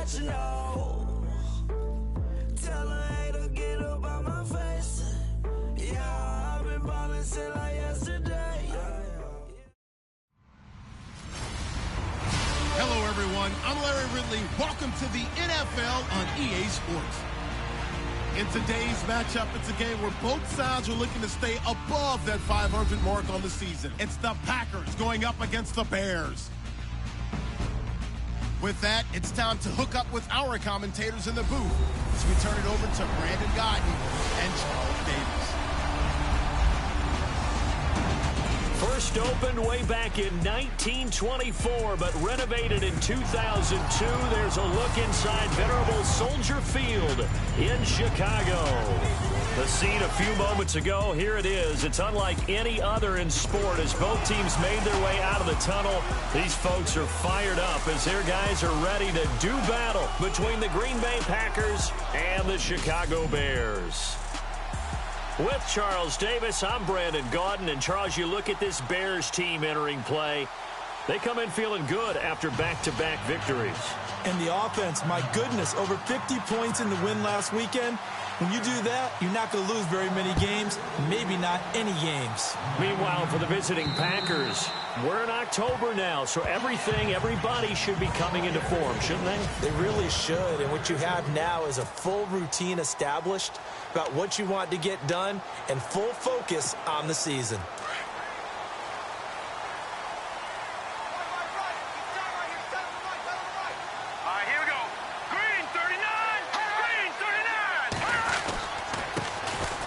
let you know. Tell her hey to get up out my face. Yeah, I've been ballin' since like yesterday. Hello, everyone. I'm Larry Ridley. Welcome to the NFL on EA Sports. In today's matchup, it's a game where both sides are looking to stay above that 500 mark on the season. It's the Packers going up against the Bears. With that, it's time to hook up with our commentators in the booth as we turn it over to Brandon Godden and Charles Davis. First opened way back in 1924, but renovated in 2002. There's a look inside venerable Soldier Field in Chicago. The scene a few moments ago, here it is. It's unlike any other in sport as both teams made their way out of the tunnel. These folks are fired up as their guys are ready to do battle between the Green Bay Packers and the Chicago Bears. With Charles Davis, I'm Brandon Gaudin. And Charles, you look at this Bears team entering play. They come in feeling good after back-to-back victories. And the offense, my goodness, over 50 points in the win last weekend. When you do that, you're not going to lose very many games, maybe not any games. Meanwhile, for the visiting Packers, we're in October now, so everybody should be coming into form, shouldn't they? They really should, and what you have now is a full routine established about what you want to get done and full focus on the season.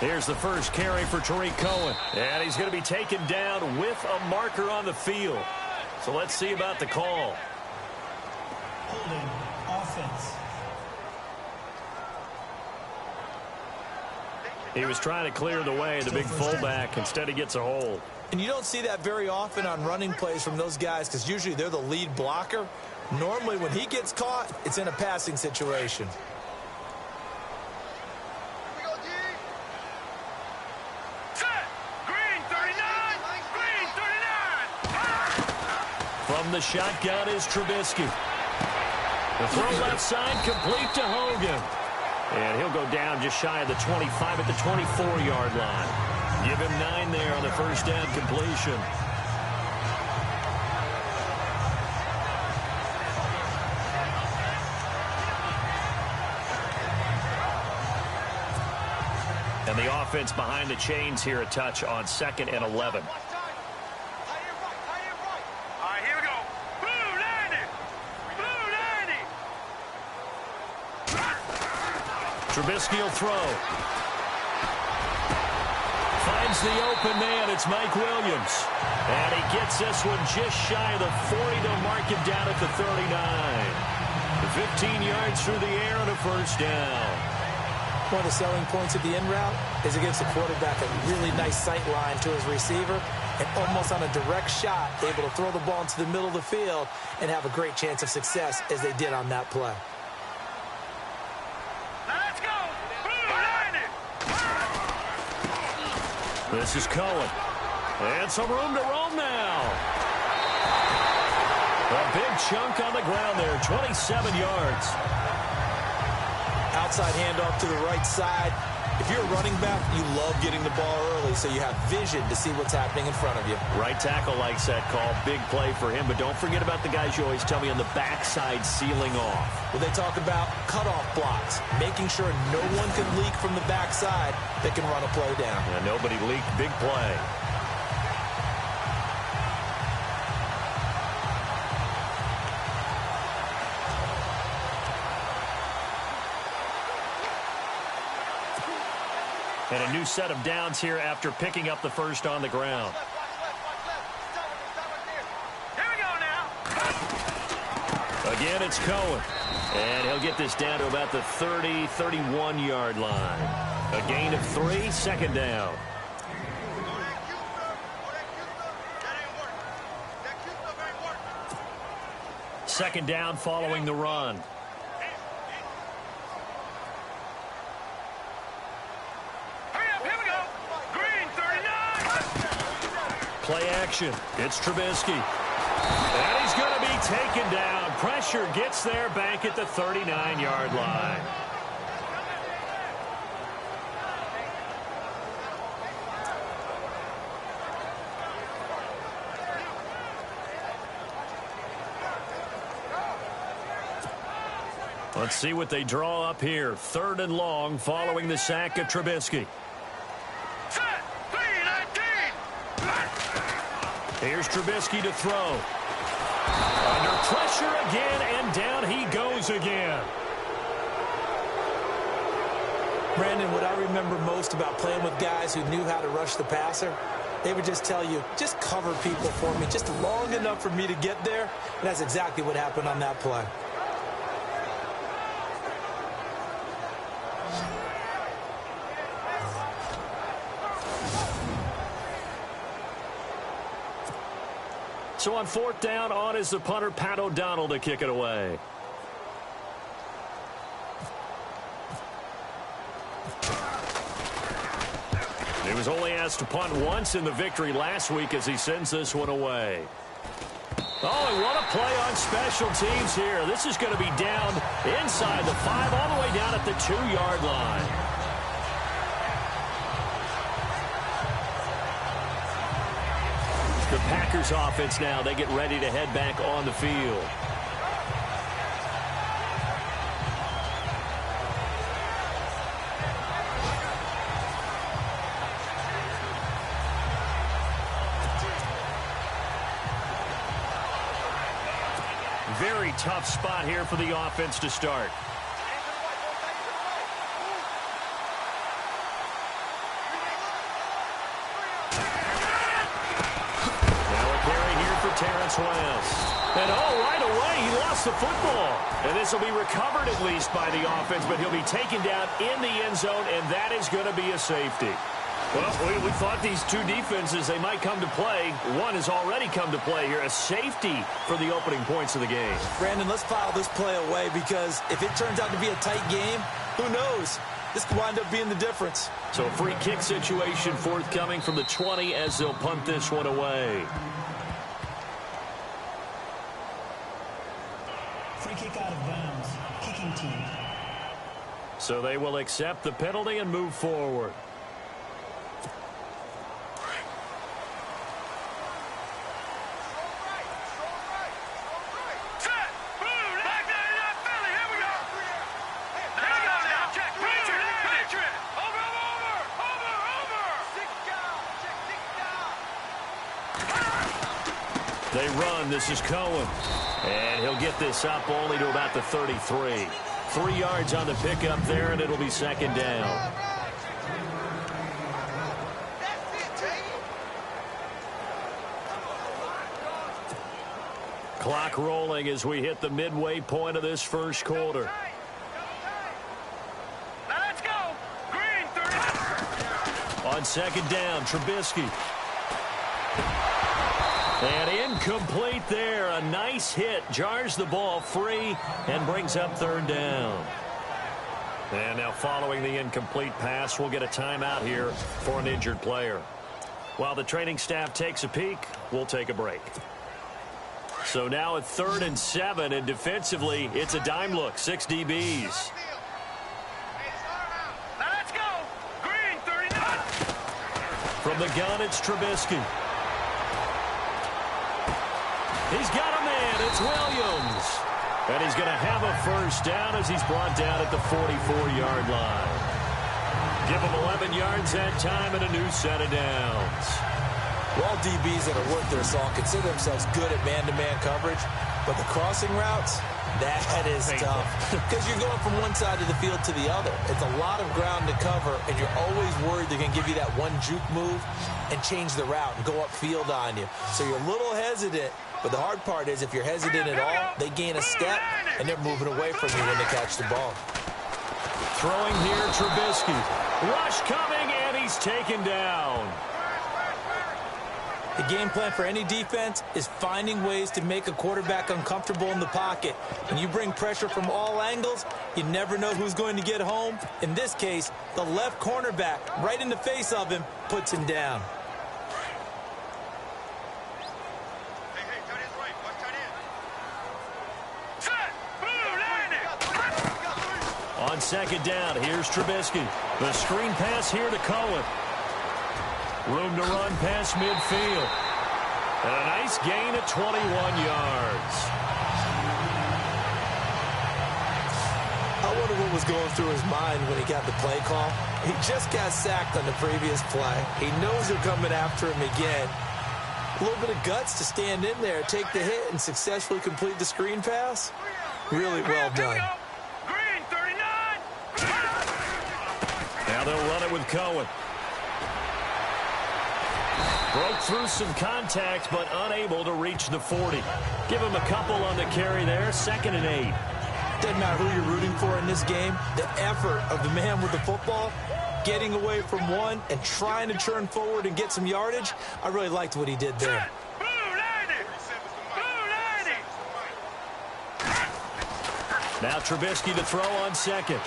Here's the first carry for Tariq Cohen. And he's going to be taken down with a marker on the field. So let's see about the call. Holding offense. He was trying to clear the way, the big fullback. Instead, he gets a hold. And you don't see that very often on running plays from those guys because usually they're the lead blocker. Normally, when he gets caught, it's in a passing situation. From the shotgun is Trubisky. The throw left side, complete to Hogan. And he'll go down just shy of the 25 at the 24-yard line. Give him 9 there on the first down completion. And the offense behind the chains here a touch on 2nd and 11. Trubisky will throw. Finds the open man. It's Mike Williams. And he gets this one just shy of the 40 to mark him down at the 39. 15 yards through the air and a first down. One of the selling points of the in route is against the quarterback a really nice sight line to his receiver and almost on a direct shot able to throw the ball into the middle of the field and have a great chance of success as they did on that play. This is Cohen. And some room to roam now. A big chunk on the ground there, 27 yards. Outside handoff to the right side. If you're a running back, you love getting the ball early so you have vision to see what's happening in front of you. Right tackle likes that call. Big play for him. But don't forget about the guys you always tell me on the backside sealing off. Well, they talk about cutoff blocks, making sure no one can leak from the backside that can run a play down. Yeah, nobody leaked. Big play. And a new set of downs here after picking up the first on the ground. Here we go now. Again, it's Cohen. And he'll get this down to about the 30, 31-yard line. A gain of 3, 2nd down. Second down following the run. Play action. It's Trubisky. And he's going to be be taken down. Pressure gets there back at the 39-yard line. Let's see what they draw up here. 3rd and long following the sack of Trubisky. Here's Trubisky to throw. Under pressure again, and down he goes again. Brandon, what I remember most about playing with guys who knew how to rush the passer, they would just tell you, just cover people for me, just long enough for me to get there. And that's exactly what happened on that play. So on 4th down, on is the punter, Pat O'Donnell, to kick it away. He was only asked to punt once in the victory last week as he sends this one away. Oh, and what a play on special teams here. This is going to be down inside the 5, all the way down at the 2-yard line. The Packers offense now, they get ready to head back on the field. Very tough spot here for the offense to start. Terrence West. And right away, he lost the football. And this will be recovered at least by the offense, but he'll be taken down in the end zone, and that is going to be a safety. Well, we thought these two defenses, they might come to play. One has already come to play here, a safety for the opening points of the game. Brandon, let's file this play away because if it turns out to be a tight game, who knows? This could wind up being the difference. So a free kick situation forthcoming from the 20 as they'll punt this one away. Free kick out of bounds. Kicking team. So they will accept the penalty and move forward. They run. This is Cohen. And he'll get this up only to about the 33. 3 yards on the pickup there, and it'll be 2nd down. Clock rolling as we hit the midway point of this first quarter. Now let's go. Green 30. On 2nd down, Trubisky. And incomplete there. A nice hit. Jars the ball free and brings up 3rd down. And now following the incomplete pass, we'll get a timeout here for an injured player. While the training staff takes a peek, we'll take a break. So now at 3rd and 7, and defensively, it's a dime look. 6 DBs. Now let's go. Green 39. From the gun, it's Trubisky. He's got a man. It's Williams. And he's going to have a first down as he's brought down at the 44-yard line. Give him 11 yards that time and a new set of downs. Well, all DBs that are worth their salt consider themselves good at man-to-man coverage, but the crossing routes, that is tough because you're going from one side of the field to the other. It's a lot of ground to cover, and you're always worried they're going to give you that one juke move and change the route and go upfield on you. So you're a little hesitant, but the hard part is if you're hesitant at all, they gain a step, and they're moving away from you when they catch the ball. Throwing here, Trubisky. Rush coming, and he's taken down. The game plan for any defense is finding ways to make a quarterback uncomfortable in the pocket. When you bring pressure from all angles, you never know who's going to get home. In this case, the left cornerback, right in the face of him, puts him down. On second down, here's Trubisky. The screen pass here to Cohen. Room to run past midfield. And a nice gain of 21 yards. I wonder what was going through his mind when he got the play call. He just got sacked on the previous play. He knows they're coming after him again. A little bit of guts to stand in there, take the hit, and successfully complete the screen pass. Really well done. Green 39. Now they'll run it with Cohen. Broke through some contact, but unable to reach the 40. Give him a couple on the carry there. 2nd and 8. Doesn't matter who you're rooting for in this game. The effort of the man with the football, getting away from one and trying to turn forward and get some yardage, I really liked what he did there. Blue 90. Blue 90. Now Trubisky to throw on second.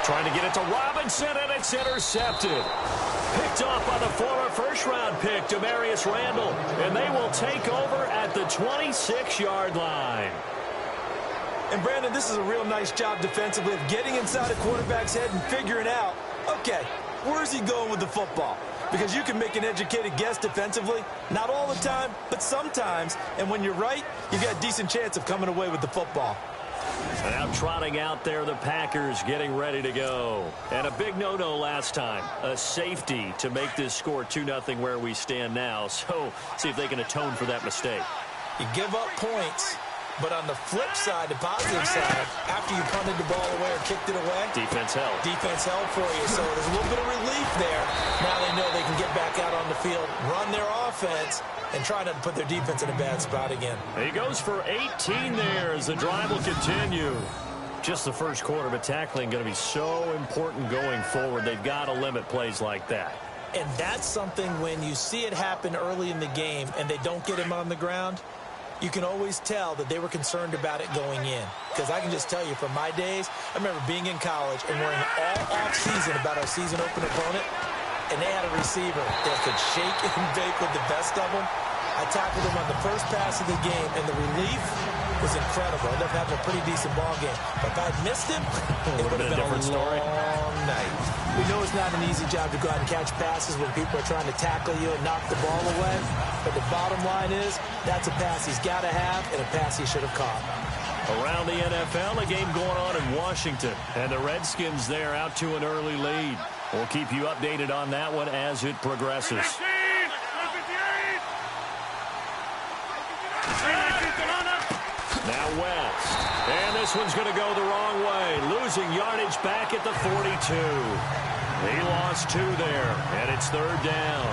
Trying to get it to Robinson, and it's intercepted. Picked off by the former first-round pick, Demarius Randall. And they will take over at the 26-yard line. And, Brandon, this is a real nice job defensively of getting inside a quarterback's head and figuring out, okay, where's he going with the football? Because you can make an educated guess defensively. Not all the time, but sometimes. And when you're right, you've got a decent chance of coming away with the football. Now trotting out there, the Packers getting ready to go. And a big no-no last time. A safety to make this score 2-0 where we stand now. So see if they can atone for that mistake. You give up points, but on the flip side, the positive side, after you punted the ball away or kicked it away, defense held. Defense held for you. So there's a little bit of relief there. Now they know they can get back out on the field, run their offense, and try not to put their defense in a bad spot again. He goes for 18 there as the drive will continue. Just the first quarter, but tackling going to be so important going forward. They've got to limit plays like that. And that's something when you see it happen early in the game and they don't get him on the ground, you can always tell that they were concerned about it going in. Because I can just tell you from my days, I remember being in college and worrying all off-season about our season opener opponent, and they had a receiver that could shake and bake with the best of them. I tackled him on the first pass of the game, and the relief was incredible. I ended up having a pretty decent ball game. But if I had missed him, it would have been a different story. Long night. We know it's not an easy job to go out and catch passes when people are trying to tackle you and knock the ball away. But the bottom line is, that's a pass he's got to have and a pass he should have caught. Around the NFL, a game going on in Washington. And the Redskins there out to an early lead. We'll keep you updated on that one as it progresses. Now West. And this one's going to go the wrong way. Losing yardage back at the 42. He lost 2 there, and it's 3rd down.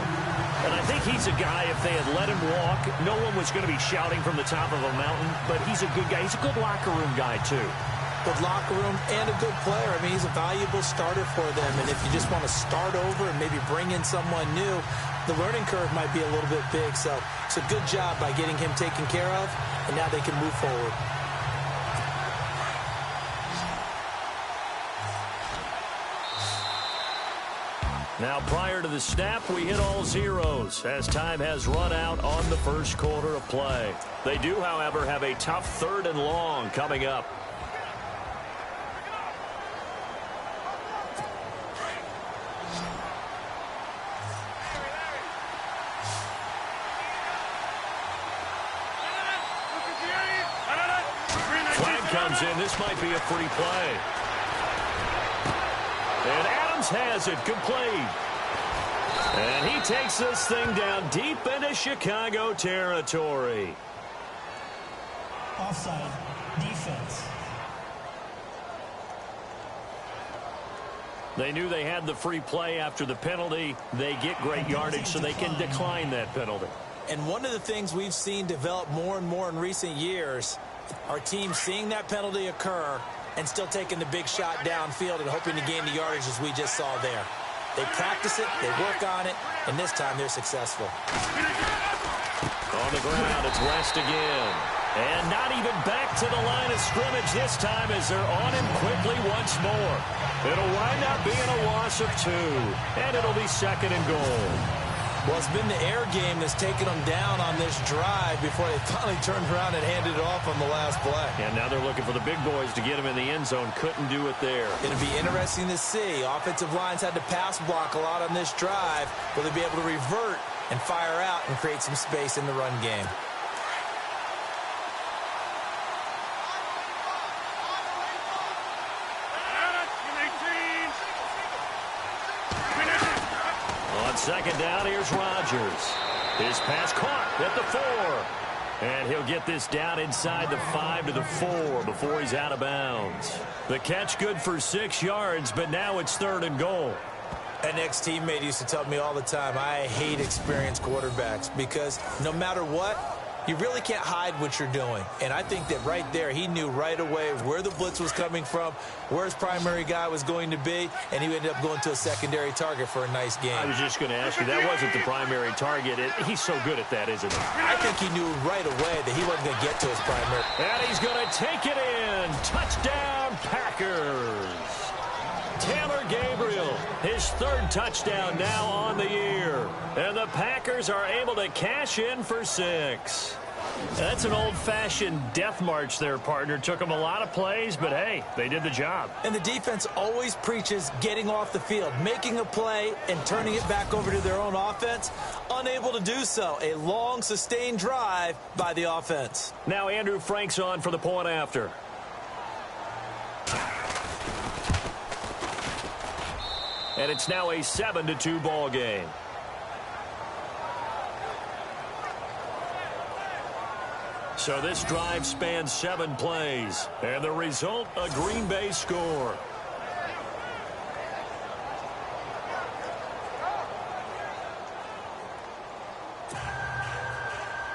And I think he's a guy, if they had let him walk, no one was going to be shouting from the top of a mountain. But he's a good guy. He's a good locker room guy, too. Good locker room and a good player. I mean, he's a valuable starter for them. And if you just want to start over and maybe bring in someone new, the learning curve might be a little bit big. So it's a good job by getting him taken care of, and now they can move forward. Now, prior to the snap, we hit all zeros as time has run out on the first quarter of play. They do, however, have a tough 3rd and long coming up. Flag comes in. This might be a free play. And Adams has it complete. And he takes this thing down deep into Chicago territory. Offside. Defense. They knew they had the free play after the penalty. They get great yardage, so they can decline that penalty. And one of the things we've seen develop more and more in recent years, our team seeing that penalty occur and still taking the big shot downfield and hoping to gain the yardage as we just saw there. They practice it, they work on it, and this time they're successful. On the ground, it's West again. And not even back to the line of scrimmage this time as they're on him quickly once more. It'll wind up being a loss of 2, and it'll be 2nd and goal. Well, it's been the air game that's taken them down on this drive before they finally turned around and handed it off on the last play. And now they're looking for the big boys to get him in the end zone. Couldn't do it there. It'll be interesting to see. Offensive lines had to pass block a lot on this drive. Will they be able to revert and fire out and create some space in the run game? On second down, here's Rodgers. His pass caught at the 4. And he'll get this down inside the 5 to the 4 before he's out of bounds. The catch good for 6 yards, but now it's 3rd and goal. An ex-teammate used to tell me all the time, I hate experienced quarterbacks because no matter what, you really can't hide what you're doing. And I think that right there, he knew right away where the blitz was coming from, where his primary guy was going to be, and he ended up going to a secondary target for a nice game. I was just going to ask you, that wasn't the primary target. He's so good at that, isn't he? I think he knew right away that he wasn't going to get to his primary. And he's going to take it in. Touchdown, Packers. Taylor Gabriel, his 3rd touchdown now on the year. And the Packers are able to cash in for 6. That's an old-fashioned death march there, partner. Took them a lot of plays, but hey, they did the job. And the defense always preaches getting off the field, making a play and turning it back over to their own offense. Unable to do so. A long, sustained drive by the offense. Now Andrew Frank's on for the point after. And it's now a 7-2 ball game. So this drive spans 7 plays. And the result, a Green Bay score.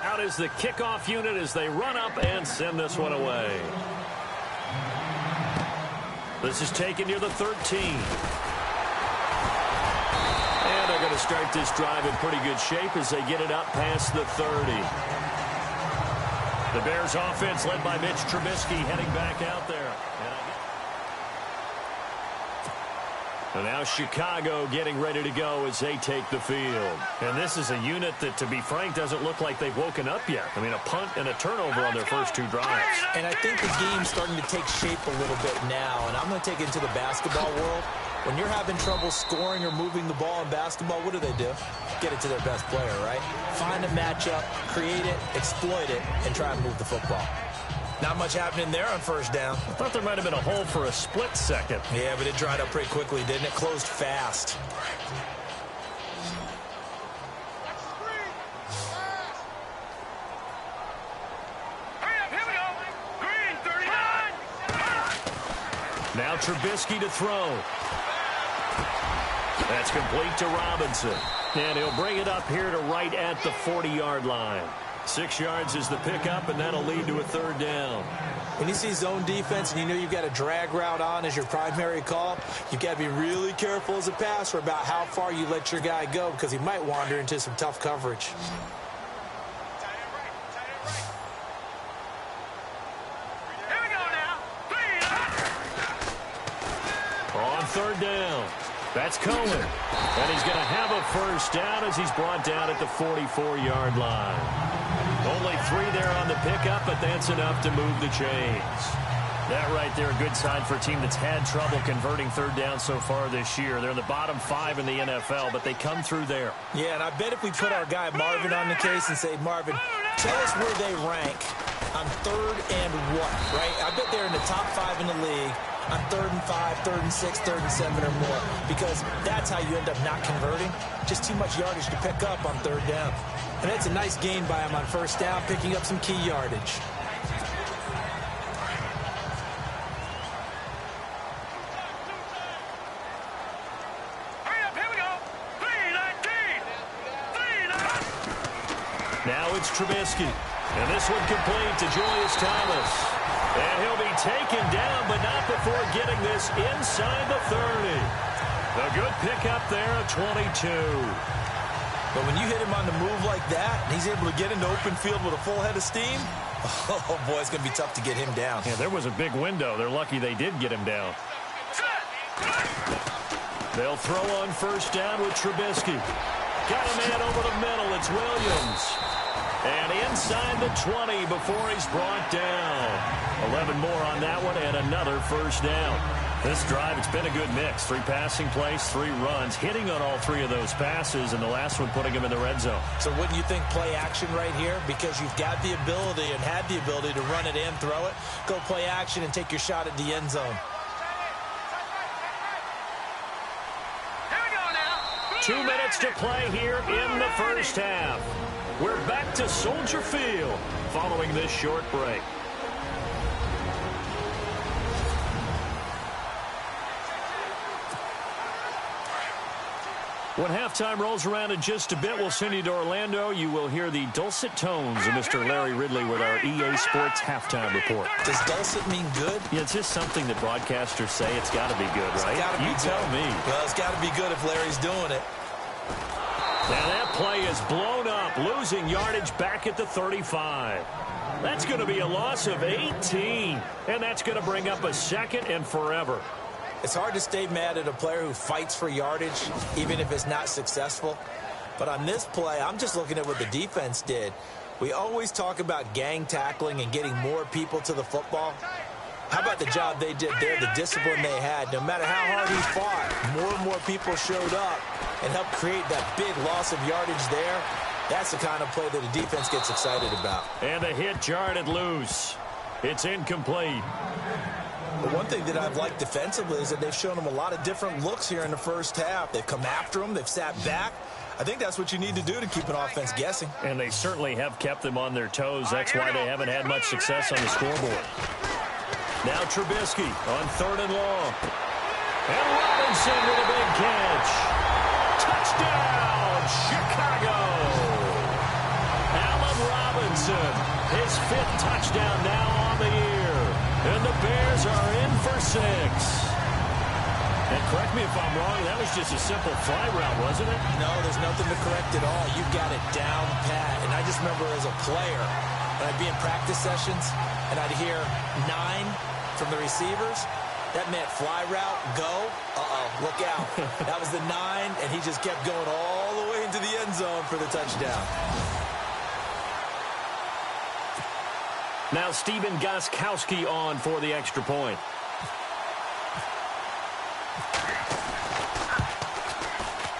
Out is the kickoff unit as they run up and send this one away. This is taken near the 13. And they're going to start this drive in pretty good shape as they get it up past the 30. The Bears offense led by Mitch Trubisky heading back out there. And now Chicago getting ready to go as they take the field. And this is a unit that, to be frank, doesn't look like they've woken up yet. I mean, a punt and a turnover on their first 2 drives. And I think the game's starting to take shape a little bit now. And I'm going to take it into the basketball world. When you're having trouble scoring or moving the ball in basketball, what do? Get it to their best player, right? Find a matchup, create it, exploit it, and try and move the football. Not much happening there on first down. I thought there might have been a hole for a split second. Yeah, but it dried up pretty quickly, didn't it? Closed fast. Now Trubisky to throw. That's complete to Robinson. And he'll bring it up here to right at the 40-yard line. 6 yards is the pickup, and that'll lead to a 3rd down. When you see zone defense and you know you've got a drag route on as your primary call, you've got to be really careful as a passer about how far you let your guy go because he might wander into some tough coverage. On 3rd down, that's Cohen. And he's going to have a first down as he's brought down at the 44-yard line. Only 3 there on the pickup, but that's enough to move the chains. That right there, a good sign for a team that's had trouble converting 3rd down so far this year. They're in the bottom 5 in the NFL, but they come through there. Yeah, and I bet if we put our guy Marvin on the case and say, Marvin, tell us where they rank on 3rd and what, right? I bet they're in the top 5 in the league on 3rd and 5, 3rd and 6, 3rd and 7 or more, because that's how you end up not converting. Just too much yardage to pick up on 3rd down. And that's a nice gain by him on first down, picking up some key yardage. Now it's Trubisky. And this one complete to Julius Thomas. And he'll be taken down, but not before getting this inside the 30. A good pickup there at 22. But when you hit him on the move like that, and he's able to get into open field with a full head of steam, oh, boy, it's going to be tough to get him down. Yeah, there was a big window. They're lucky they did get him down. They'll throw on first down with Trubisky. Got a man over the middle. It's Williams. And inside the 20 before he's brought down. 11 more on that one and another first down. This drive, it's been a good mix. 3 passing plays, 3 runs, hitting on all 3 of those passes, and the last one putting him in the red zone. So wouldn't you think play action right here? Because you've got the ability and had the ability to run it and throw it. Go play action and take your shot at the end zone. 2 minutes to play here in the first half. We're back to Soldier Field following this short break. When halftime rolls around in just a bit, we'll send you to Orlando. You will hear the dulcet tones of Mr. Larry Ridley with our EA Sports halftime report. Does dulcet mean good? Yeah, it's just something that broadcasters say. It's got to be good, right? You tell me. Well, it's got to be good if Larry's doing it. Now that play is blown up, losing yardage back at the 35. That's going to be a loss of 18, and that's going to bring up a second and forever. It's hard to stay mad at a player who fights for yardage, even if it's not successful. But on this play, I'm just looking at what the defense did. We always talk about gang tackling and getting more people to the football. How about the job they did there, the discipline they had? No matter how hard he fought, more and more people showed up and helped create that big loss of yardage there. That's the kind of play that the defense gets excited about. And a hit jarred it loose. It's incomplete. But one thing that I've liked defensively is that they've shown them a lot of different looks here in the first half. They've come after them. They've sat back. I think that's what you need to do to keep an offense guessing. And they certainly have kept them on their toes. That's why they haven't had much success on the scoreboard. Now Trubisky on 3rd and long. And Robinson with a big catch. Touchdown, Chicago. Allen Robinson, his 5th touchdown now on the year. And the Bears are in for 6. And correct me if I'm wrong, that was just a simple fly route, wasn't it? No, there's nothing to correct at all. You got it down pat. And I just remember as a player, when I'd be in practice sessions, and I'd hear 9 from the receivers, that meant fly route, go, look out. That was the 9, and he just kept going all the way into the end zone for the touchdown. Now Steven Gostkowski on for the extra point.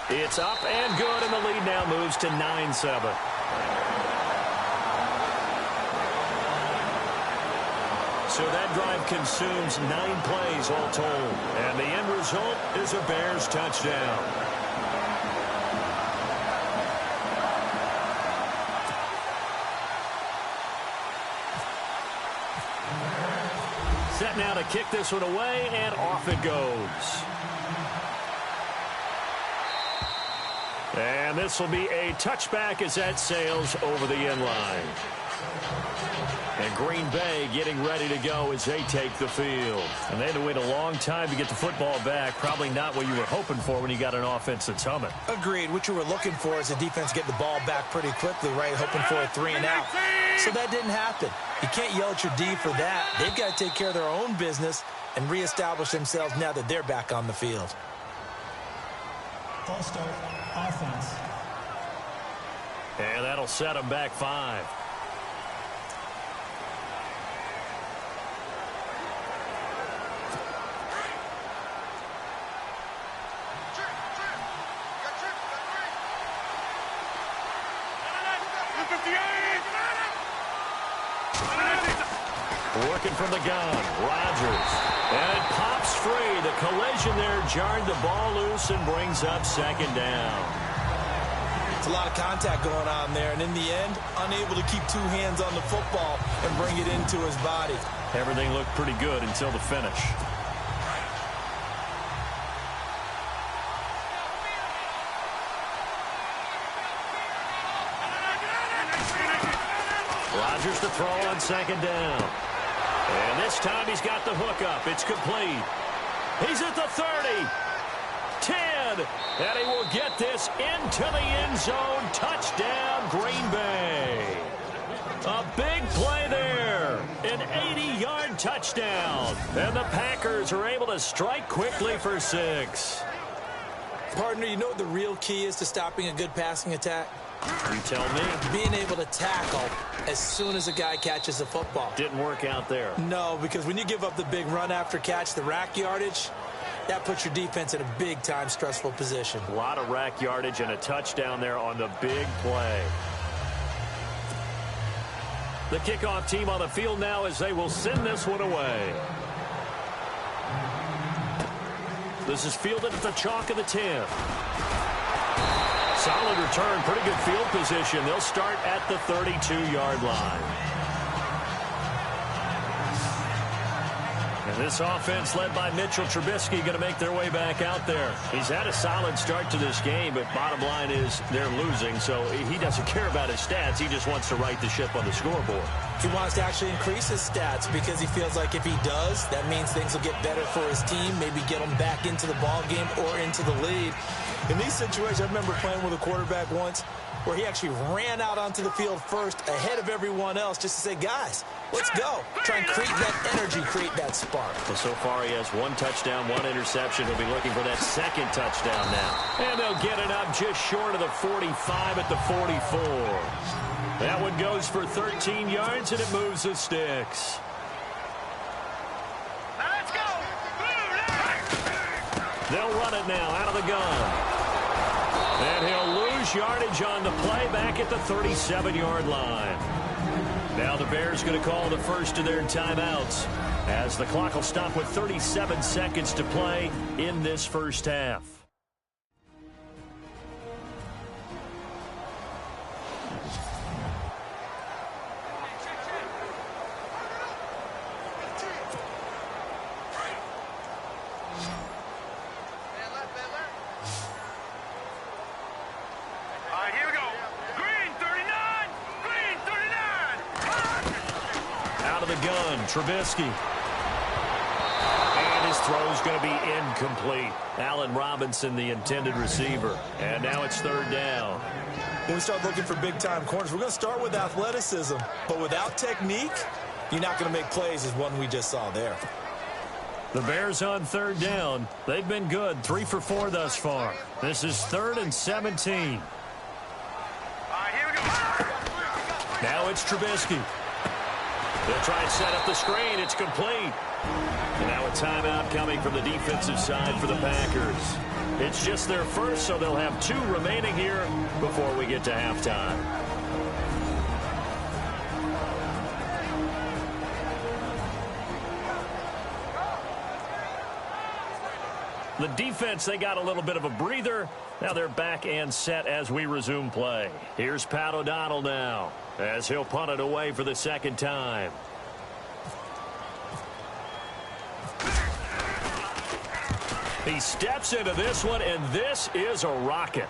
It's up and good, and the lead now moves to 9-7. So that drive consumes 9 plays all told. And the end result is a Bears touchdown. Set now to kick this one away, and off it goes. And this will be a touchback as that sails over the end line. And Green Bay getting ready to go as they take the field. And they had to wait a long time to get the football back. Probably not what you were hoping for when you got an offense that's humming. Agreed. What you were looking for is the defense get the ball back pretty quickly, right? Hoping for a 3 and out. So that didn't happen. You can't yell at your D for that. They've got to take care of their own business and reestablish themselves now that they're back on the field. False start, offense. And that'll set them back 5. Working from the gun, Rodgers. And it pops free. The collision there jarred the ball loose and brings up 2nd down. It's a lot of contact going on there, and in the end, unable to keep 2 hands on the football and bring it into his body. Everything looked pretty good until the finish. Rodgers to throw on 2nd down. And this time he's got the hook up. It's complete. He's at the 30. 10. And he will get this into the end zone. Touchdown, Green Bay. A big play there. An 80-yard touchdown. And the Packers are able to strike quickly for 6. Partner, you know what the real key is to stopping a good passing attack? You tell me. Being able to tackle as soon as a guy catches the football. Didn't work out there. No, because when you give up the big run after catch, the rack yardage, that puts your defense in a big-time stressful position. A lot of rack yardage and a touchdown there on the big play. The kickoff team on the field now as they will send this one away. This is fielded at the chalk of the 10. Solid return, pretty good field position. They'll start at the 32-yard line. And this offense led by Mitchell Trubisky going to make their way back out there. He's had a solid start to this game, but bottom line is they're losing, so he doesn't care about his stats. He just wants to right the ship on the scoreboard. He wants to actually increase his stats because he feels like if he does, that means things will get better for his team, maybe get him back into the ball game or into the lead. In these situations, I remember playing with a quarterback once where he actually ran out onto the field first ahead of everyone else just to say, guys, let's go. Try and create that energy, create that spark. Well, so far he has 1 touchdown, 1 interception. He'll be looking for that second touchdown now. And they'll get it up just short of the 45 at the 44. That one goes for 13 yards, and it moves the sticks. Let's go. They'll run it now out of the gun. And he'll lose yardage on the play back at the 37-yard line. Now the Bears going to call the first of their timeouts as the clock will stop with 37 seconds to play in this first half. Trubisky. And his throw's going to be incomplete. Allen Robinson, the intended receiver. And now it's 3rd down. When we start looking for big-time corners, we're going to start with athleticism. But without technique, you're not going to make plays as one we just saw there. The Bears on 3rd down. They've been good. 3 for 4 thus far. This is 3rd and 17. Now it's Trubisky. They'll try and set up the screen. It's complete. And now a timeout coming from the defensive side for the Packers. It's just their first, so they'll have 2 remaining here before we get to halftime. The defense, they got a little bit of a breather. Now they're back and set as we resume play. Here's Pat O'Donnell now as he'll punt it away for the 2nd time. He steps into this one, and this is a rocket.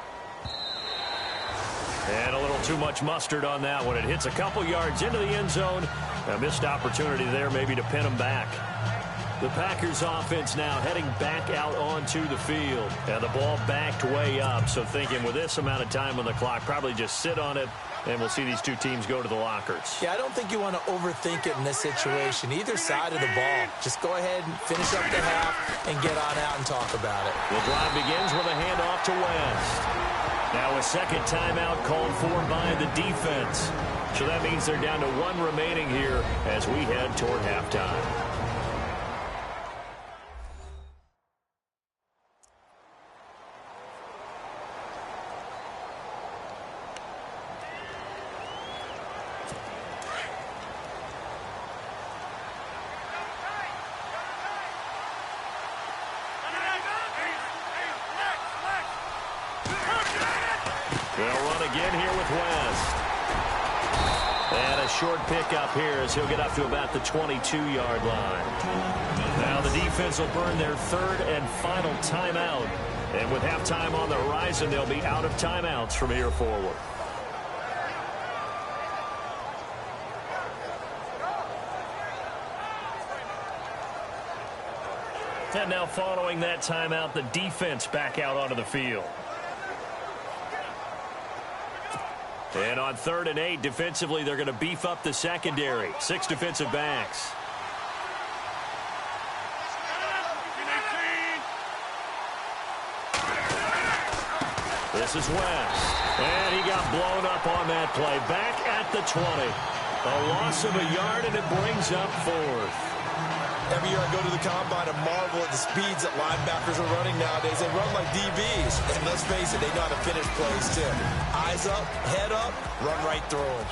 And a little too much mustard on that one. It hits a couple yards into the end zone. A missed opportunity there maybe to pin him back. The Packers offense now heading back out onto the field. And the ball backed way up. So thinking with this amount of time on the clock, probably just sit on it, and we'll see these 2 teams go to the lockers. Yeah, I don't think you want to overthink it in this situation. Either side of the ball. Just go ahead and finish up the half and get on out and talk about it. The drive begins with a handoff to West. Now a 2nd timeout called for by the defense. So that means they're down to 1 remaining here as we head toward halftime. They'll run again here with West. And a short pickup here as he'll get up to about the 22-yard line. Now the defense will burn their 3rd and final timeout. And with halftime on the horizon, they'll be out of timeouts from here forward. And now following that timeout, the defense back out onto the field. And on 3rd and 8, defensively, they're going to beef up the secondary. 6 defensive backs. This is West. And he got blown up on that play. Back at the 20. A loss of a yard, and it brings up 4th. Every year I go to the combine and marvel at the speeds that linebackers are running nowadays. They run like DBs. And let's face it, they know how to finish plays too. Eyes up, head up, run right through them.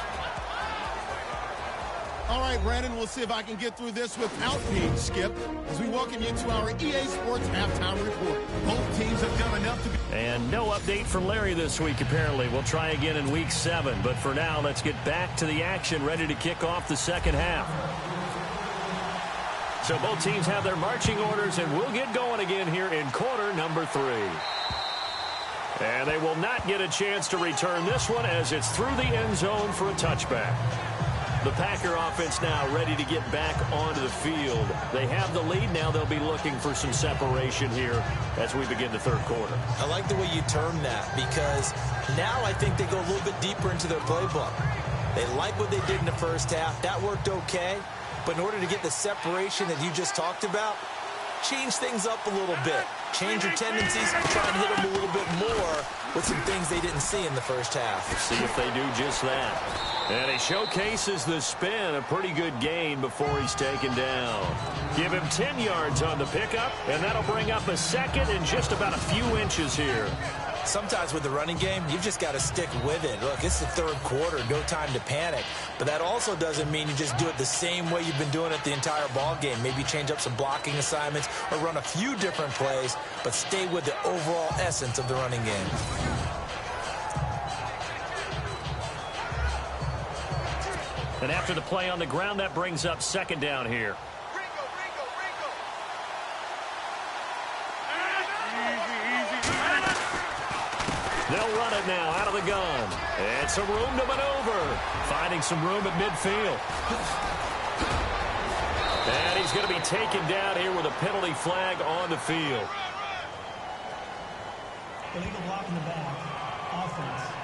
All right, Brandon, we'll see if I can get through this without being skipped as we welcome you to our EA Sports Halftime Report. Both teams have done enough to be... And no update from Larry this week, apparently. We'll try again in Week 7. But for now, let's get back to the action, ready to kick off the second half. So both teams have their marching orders, and we'll get going again here in quarter number 3. And they will not get a chance to return this one as it's through the end zone for a touchback. The Packer offense now ready to get back onto the field. They have the lead. Now they'll be looking for some separation here as we begin the third quarter. I like the way you term that because now I think they go a little bit deeper into their playbook. They like what they did in the first half. That worked okay. But in order to get the separation that you just talked about, change things up a little bit. Change your tendencies, try and hit them a little bit more with some things they didn't see in the first half. See if they do just that. And he showcases the spin, a pretty good gain before he's taken down. Give him 10 yards on the pickup, and that'll bring up a second and just about a few inches here. Sometimes with the running game, you've just got to stick with it. Look, it's the third quarter, no time to panic. But that also doesn't mean you just do it the same way you've been doing it the entire ball game. Maybe change up some blocking assignments or run a few different plays, but stay with the overall essence of the running game. And after the play on the ground, that brings up second down here. They'll run it now out of the gun. And some room to maneuver. Finding some room at midfield. And he's going to be taken down here with a penalty flag on the field. Illegal block in the back. Offense.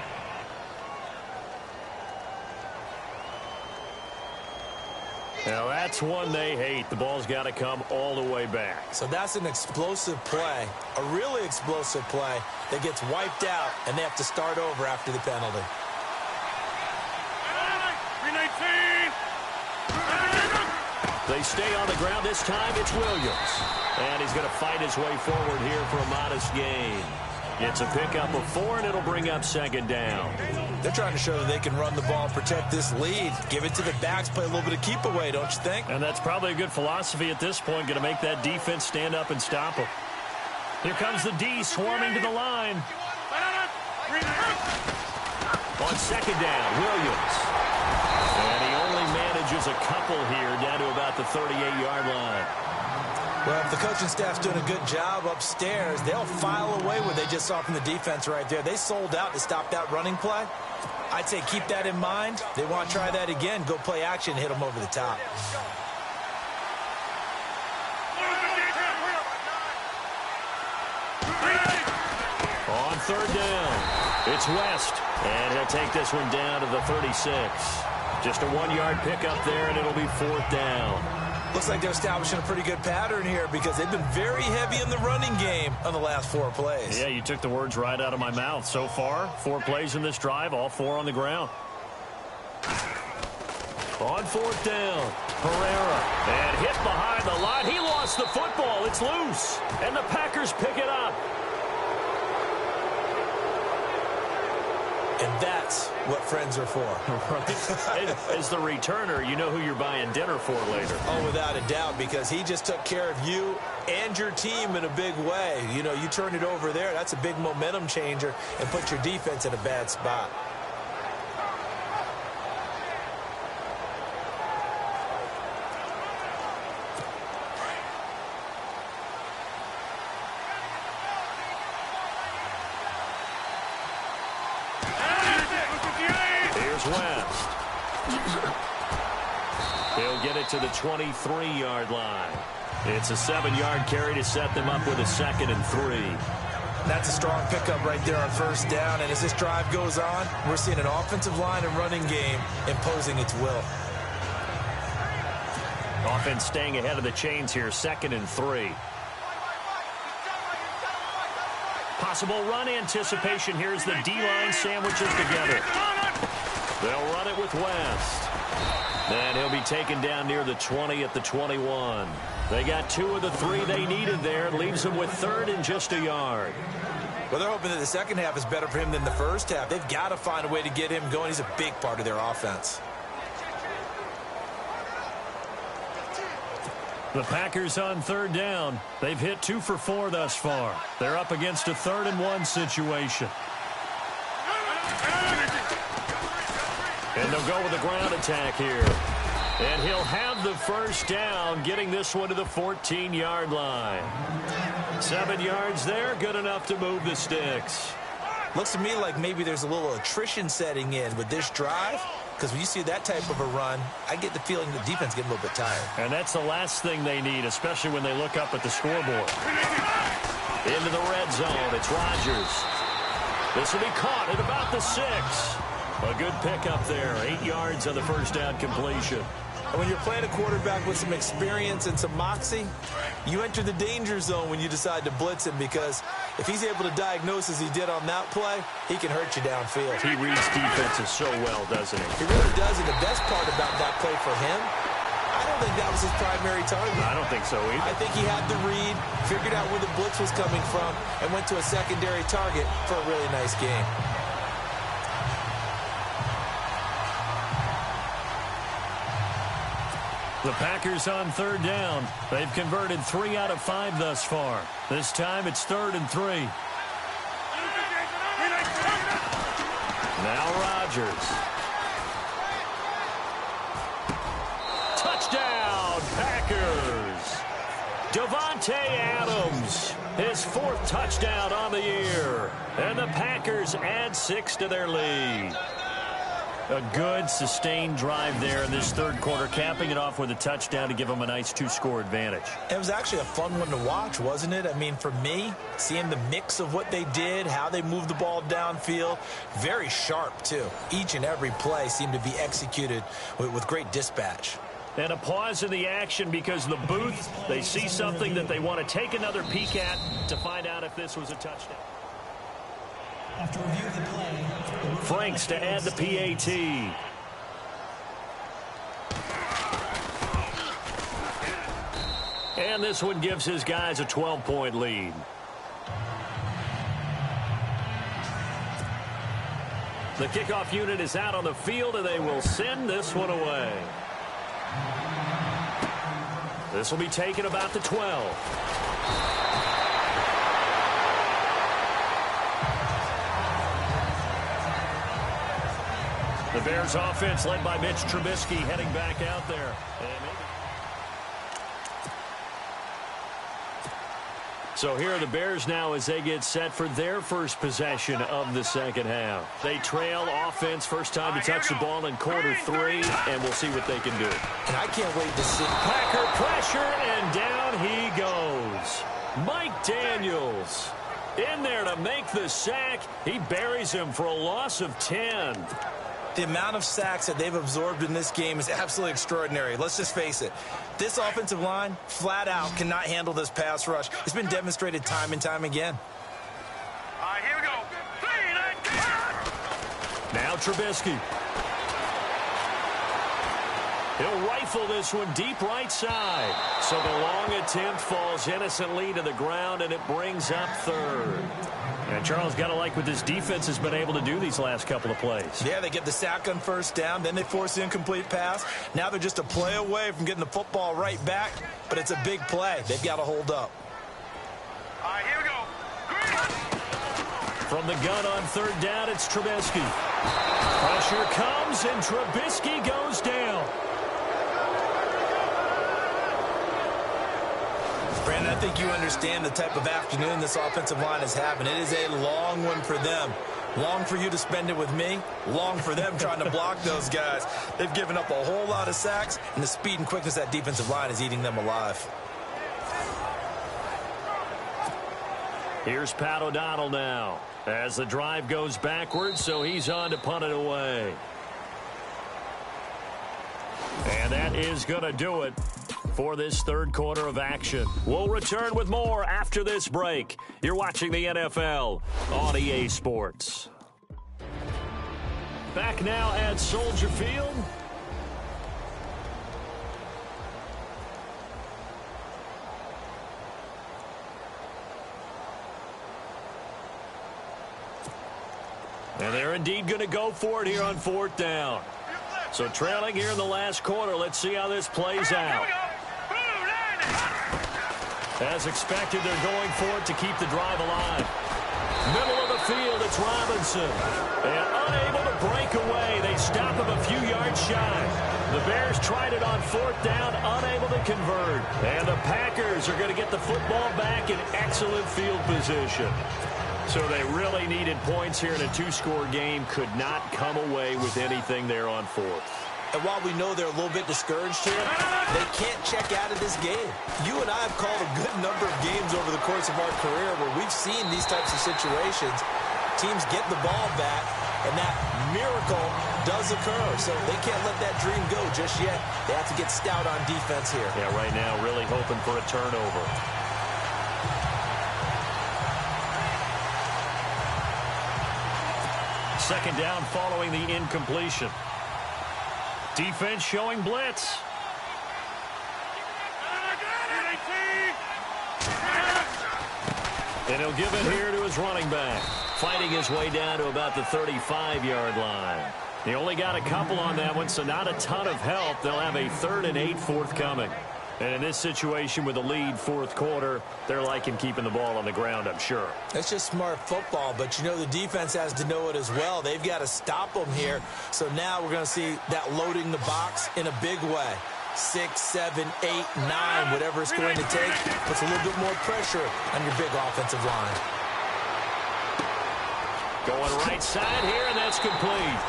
Now that's one they hate. The ball's got to come all the way back. So that's an explosive play, a really explosive play that gets wiped out, and they have to start over after the penalty. 319. They stay on the ground. This time it's Williams. And he's going to fight his way forward here for a modest gain. It's a pickup of 4, and it'll bring up second down. They're trying to show that they can run the ball and protect this lead. Give it to the backs, play a little bit of keep away, don't you think? And that's probably a good philosophy at this point, going to make that defense stand up and stop them. Here comes the D swarming to the line. On second down, Williams. And he only manages a couple here down to about the 38-yard line. Well, if the coaching staff's doing a good job upstairs, they'll file away what they just saw from the defense right there. They sold out to stop that running play. I'd say keep that in mind. They want to try that again. Go play action, hit them over the top. On third down, it's West. And he'll take this one down to the 36. Just a 1-yard pickup there, and it'll be 4th down. Looks like they're establishing a pretty good pattern here because they've been very heavy in the running game on the last 4 plays. Yeah, you took the words right out of my mouth. So far, 4 plays in this drive, all 4 on the ground. On 4th down, Herrera. And hit behind the line. He lost the football. It's loose. And the Packers pick it up. And that's what friends are for. Right. As the returner, you know who you're buying dinner for later. Oh, without a doubt, because he just took care of you and your team in a big way. You know, you turn it over there, that's a big momentum changer and put your defense in a bad spot. West. He'll get it to the 23-yard line. It's a 7-yard carry to set them up with a 2nd and 3. That's a strong pickup right there on first down. And as this drive goes on, we're seeing an offensive line and running game imposing its will. Offense staying ahead of the chains here, 2nd and 3. Possible run anticipation. Here's the D-line sandwiches together. They'll run it with West. And he'll be taken down near the 20 at the 21. They got 2 of the 3 they needed there. It leaves them with 3rd and just a yard. Well, they're hoping that the second half is better for him than the first half. They've got to find a way to get him going. He's a big part of their offense. The Packers on 3rd down. They've hit 2 for 4 thus far. They're up against a 3rd and 1 situation. And they'll go with a ground attack here. And he'll have the first down, getting this one to the 14-yard line. 7 yards there, good enough to move the sticks. Looks to me like maybe there's a little attrition setting in with this drive, because when you see that type of a run, I get the feeling the defense getting a little bit tired. And that's the last thing they need, especially when they look up at the scoreboard. Into the red zone, it's Rodgers. This will be caught at about the 6. A good pickup there, 8 yards on the first down completion. And when you're playing a quarterback with some experience and some moxie, you enter the danger zone when you decide to blitz him, because if he's able to diagnose as he did on that play, he can hurt you downfield. He reads defenses so well, doesn't he? He really does, and the best part about that play for him, I don't think that was his primary target. I don't think so either. I think he had the read, figured out where the blitz was coming from, and went to a secondary target for a really nice game. The Packers on 3rd down. They've converted 3 out of 5 thus far. This time it's 3rd and 3. Now Rodgers. Touchdown, Packers. Davante Adams, his 4th touchdown on the year. And the Packers add 6 to their lead. A good, sustained drive there in this 3rd quarter, capping it off with a touchdown to give them a nice 2-score advantage. It was actually a fun one to watch, wasn't it? I mean, for me, seeing the mix of what they did, how they moved the ball downfield, very sharp, too. Each and every play seemed to be executed with great dispatch. And a pause in the action because the booth, they see something that they want to take another peek at to find out if this was a touchdown. After reviewing the play, Franks to add the PAT. And this one gives his guys a 12-point lead. The kickoff unit is out on the field, and they will send this one away. This will be taken about the 12. The Bears offense led by Mitch Trubisky heading back out there. So here are the Bears now as they get set for their first possession of the second half. They trail offense, first time to touch the ball in quarter 3, and we'll see what they can do. And I can't wait to see. Packer pressure, and down he goes. Mike Daniels in there to make the sack. He buries him for a loss of 10. The amount of sacks that they've absorbed in this game is absolutely extraordinary. Let's just face it. This offensive line, flat out, cannot handle this pass rush. It's been demonstrated time and time again. All right, here we go. 3, Now Trubisky. He'll rifle this one deep right side. So the long attempt falls innocently to the ground, and it brings up 3rd. And Charles, got to like what this defense has been able to do these last couple of plays. Yeah, they get the sack on first down, then they force the incomplete pass. Now they're just a play away from getting the football right back, but it's a big play. They've got to hold up. All right, here we go. From the gun on 3rd down, it's Trubisky. Pressure comes, and Trubisky goes down. Brandon, I think you understand the type of afternoon this offensive line is having. It is a long one for them. Long for you to spend it with me. Long for them trying to block those guys. They've given up a whole lot of sacks, and the speed and quickness of that defensive line is eating them alive. Here's Pat O'Donnell now as the drive goes backwards, so he's on to punt it away. And that is going to do it. for this third quarter of action. We'll return with more after this break. You're watching the NFL on EA Sports. Back now at Soldier Field. And they're indeed going to go for it here on fourth down. So trailing here in the last quarter. Let's see how this plays out. As expected, they're going for it to keep the drive alive. Middle of the field, it's Robinson. And unable to break away. They stop him a few yards shy. The Bears tried it on fourth down, unable to convert. And the Packers are going to get the football back in excellent field position. So they really needed points here in a two-score game. Could not come away with anything there on fourth. And while we know they're a little bit discouraged here, they can't check out of this game. You and I have called a good number of games over the course of our career where we've seen these types of situations. Teams get the ball back, and that miracle does occur. So they can't let that dream go just yet. They have to get stout on defense here. Yeah, right now really hoping for a turnover. Second down following the incompletion. Defense showing blitz. And he'll give it here to his running back. Fighting his way down to about the 35-yard line. He only got a couple on that one, so not a ton of help. They'll have a 3rd and 8 forthcoming. And in this situation with a lead fourth quarter, they're liking keeping the ball on the ground, I'm sure. That's just smart football, but you know the defense has to know it as well. They've got to stop them here. So now we're going to see that loading the box in a big way. 6, 7, 8, 9, whatever it's going to take, puts a little bit more pressure on your big offensive line. Going right side here, and that's complete.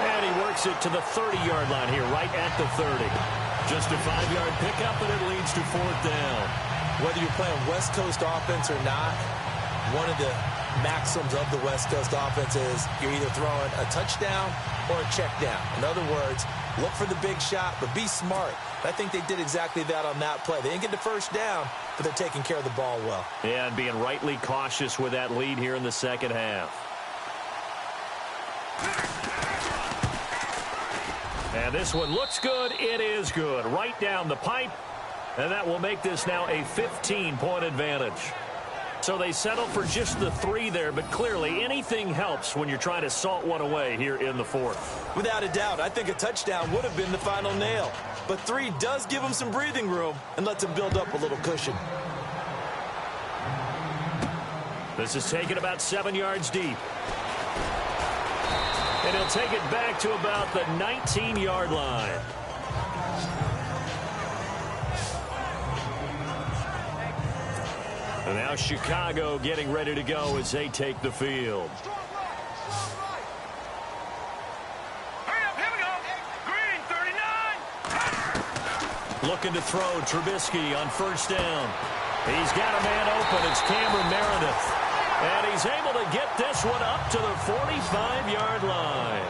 And he works it to the 30-yard line here, right at the 30. Just a 5-yard pickup, and it leads to fourth down. Whether you're playing West Coast offense or not, one of the maxims of the West Coast offense is you're either throwing a touchdown or a check down. In other words, look for the big shot, but be smart. I think they did exactly that on that play. They didn't get the first down, but they're taking care of the ball well. Yeah, and being rightly cautious with that lead here in the second half. And this one looks good. It is good. Right down the pipe. And that will make this now a 15-point advantage. So they settle for just the 3 there, but clearly anything helps when you're trying to salt one away here in the fourth. Without a doubt, I think a touchdown would have been the final nail. But 3 does give them some breathing room and lets them build up a little cushion. This is taken about 7 yards deep. And he'll take it back to about the 19-yard line. And now Chicago getting ready to go as they take the field. Hurry up, here we go. Green, 39. Looking to throw Trubisky on first down. He's got a man open. It's Cameron Meredith. And he's able to get this one up to the 45-yard line.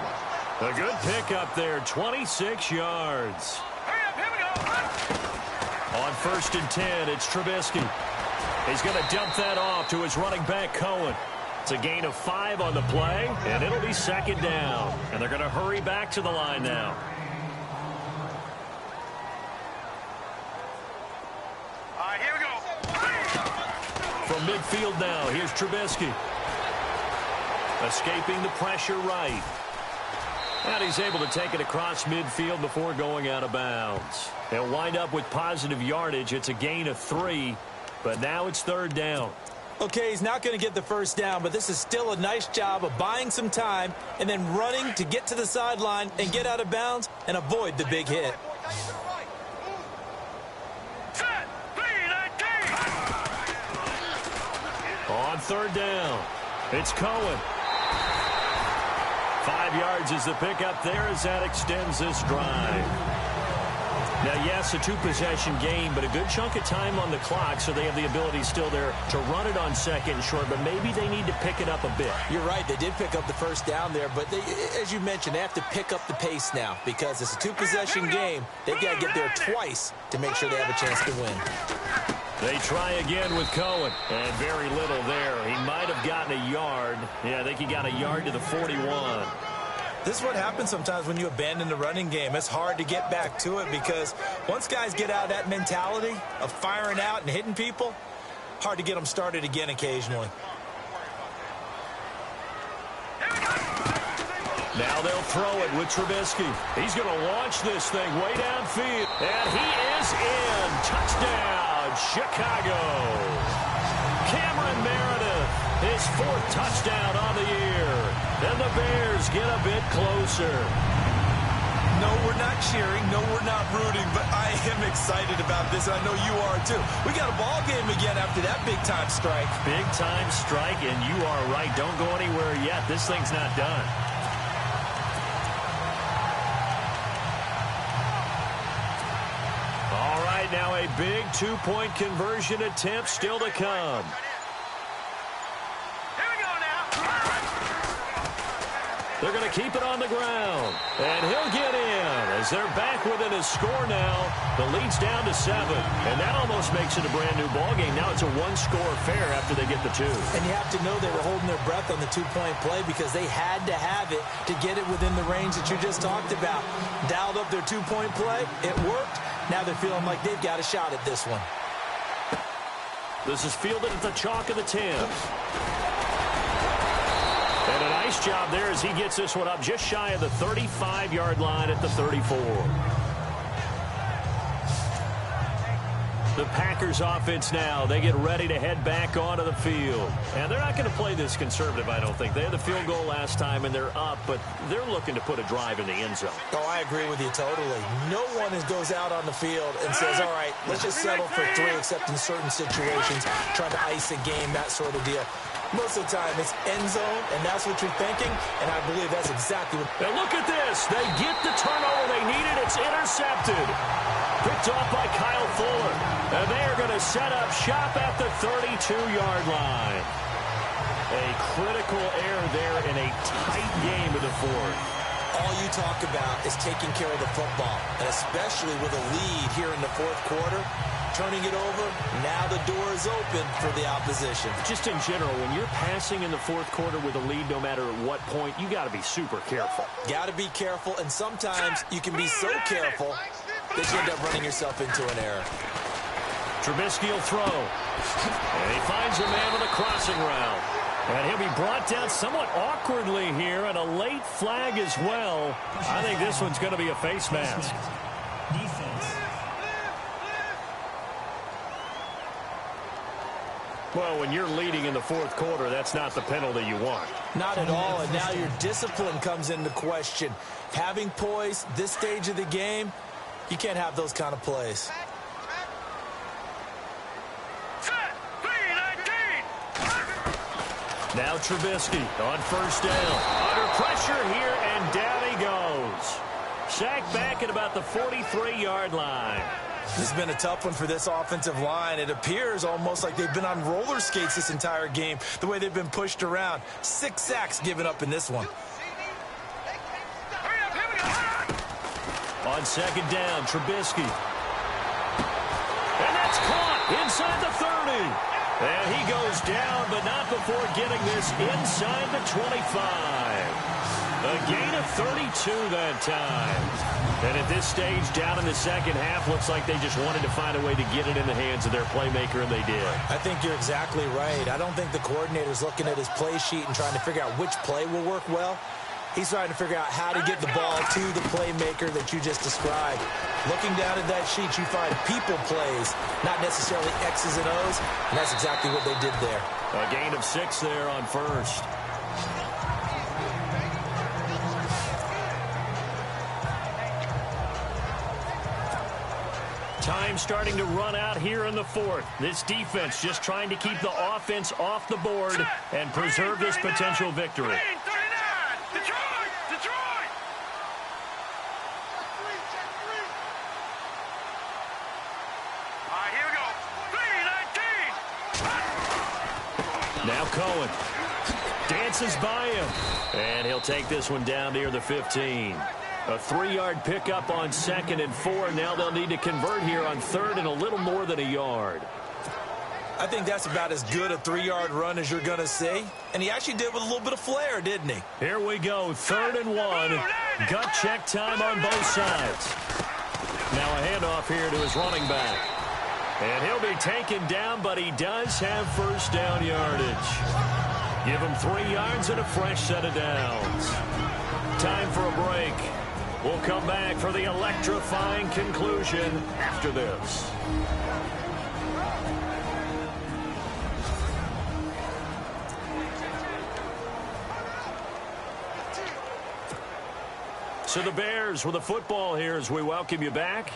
A good pickup there, 26 yards. Hurry up, here we go. On first and 10, it's Trubisky. He's going to dump that off to his running back, Cohen. It's a gain of 5 on the play, and it'll be second down. And they're going to hurry back to the line now. All right, here we go. From midfield now, here's Trubisky. Escaping the pressure right. And he's able to take it across midfield before going out of bounds. They'll wind up with positive yardage. It's a gain of 3, but now it's third down. Okay, he's not going to get the first down, but this is still a nice job of buying some time and then running to get to the sideline and get out of bounds and avoid the big hit. Set, clean, and clean. On third down, it's Cohen. 5 yards is the pickup there as that extends this drive. Now, yes, a two-possession game, but a good chunk of time on the clock, so they have the ability still there to run it on second and short, but maybe they need to pick it up a bit. You're right. They did pick up the first down there, but they, as you mentioned, they have to pick up the pace now because it's a two-possession game. They've got to get there twice to make sure they have a chance to win. They try again with Cohen, and very little there. He might have gotten a yard. Yeah, I think he got a yard to the 41. This is what happens sometimes when you abandon the running game. It's hard to get back to it because once guys get out of that mentality of firing out and hitting people, hard to get them started again occasionally. Now they'll throw it with Trubisky. He's going to launch this thing way downfield. And he is in. Touchdown, Chicago. Cameron Meredith, his fourth touchdown on the year. And the Bears get a bit closer. No, we're not cheering. No, we're not rooting. But I am excited about this. I know you are, too. We got a ball game again after that big-time strike. Big-time strike, and you are right. Don't go anywhere yet. This thing's not done. All right, now a big two-point conversion attempt still to come. They're going to keep it on the ground. And he'll get in as they're back within a score now. The lead's down to 7. And that almost makes it a brand-new ball game. Now it's a one-score affair after they get the 2. And you have to know they were holding their breath on the two-point play because they had to have it to get it within the range that you just talked about. Dialed up their two-point play. It worked. Now they're feeling like they've got a shot at this one. This is fielded at the chalk of the 10. And a nice job there as he gets this one up just shy of the 35-yard line at the 34. The Packers offense now, they get ready to head back onto the field. And they're not going to play this conservative, I don't think. They had the field goal last time, and they're up, but they're looking to put a drive in the end zone. Oh, I agree with you totally. No one goes out on the field and says, all right, let's just settle for 3, except in certain situations, trying to ice a game, that sort of deal. Most of the time, it's end zone, and that's what you're thinking, and I believe that's exactly what... And look at this. They get the turnover they needed. It's intercepted. Picked off by Kyle Fuller. And they are going to set up shop at the 32-yard line. A critical error there in a tight game of the fourth. All you talk about is taking care of the football, and especially with a lead here in the fourth quarter. Turning it over, now the door is open for the opposition. Just in general, when you're passing in the fourth quarter with a lead, no matter at what point, you got to be super careful. Got to be careful, and sometimes you can be so careful that you end up running yourself into an error. Trubisky will throw. And he finds a man with a crossing route. And he'll be brought down somewhat awkwardly here, and a late flag as well. I think this one's going to be a face mask. Defense. Well, when you're leading in the fourth quarter, that's not the penalty you want. Not at all, and now your discipline comes into question. Having poise this stage of the game, you can't have those kind of plays. Now Trubisky on first down. Under pressure here, and down he goes. Sacked back at about the 43-yard line. This has been a tough one for this offensive line. It appears almost like they've been on roller skates this entire game, the way they've been pushed around. 6 sacks given up in this one. On second down, Trubisky. And that's caught inside the 30. And he goes down, but not before getting this inside the 25. A gain of 32 that time. And at this stage, down in the second half, looks like they just wanted to find a way to get it in the hands of their playmaker, and they did. I think you're exactly right. I don't think the coordinator's looking at his play sheet and trying to figure out which play will work well. He's trying to figure out how to get the ball to the playmaker that you just described. Looking down at that sheet, you find people plays, not necessarily X's and O's, and that's exactly what they did there. A gain of 6 there on first. Time starting to run out here in the fourth. This defense just trying to keep the offense off the board and preserve this potential victory. Now Cohen dances by him, and he'll take this one down near the 15. A 3-yard pickup on 2nd and 4. Now they'll need to convert here on 3rd and a little more than a yard. I think that's about as good a 3-yard run as you're going to see. And he actually did with a little bit of flair, didn't he? Here we go, 3rd and 1. Gut check time on both sides. Now a handoff here to his running back. And he'll be taken down, but he does have first down yardage. Give him 3 yards and a fresh set of downs. Time for a break. We'll come back for the electrifying conclusion after this. So the Bears with the football here as we welcome you back.